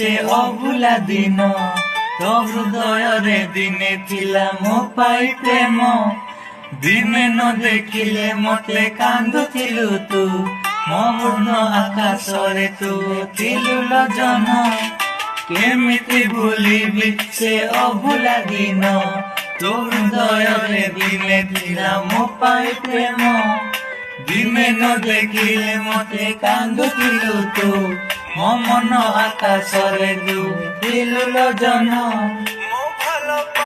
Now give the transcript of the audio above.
से अभुला दिन तो हृदय दिने थिला मो पाई प्रेम दिने न देखिले मते कांदुथिलु तू मो पूर्ण आकाश रे तू थिलु लजन केमिति भूलिबि से अभुला दिन तो हृदय दिने थिला मो पाई प्रेम दिने न देखिले मते कांदुथिलु तू मो मन आकाश रे तू थिलु लजन।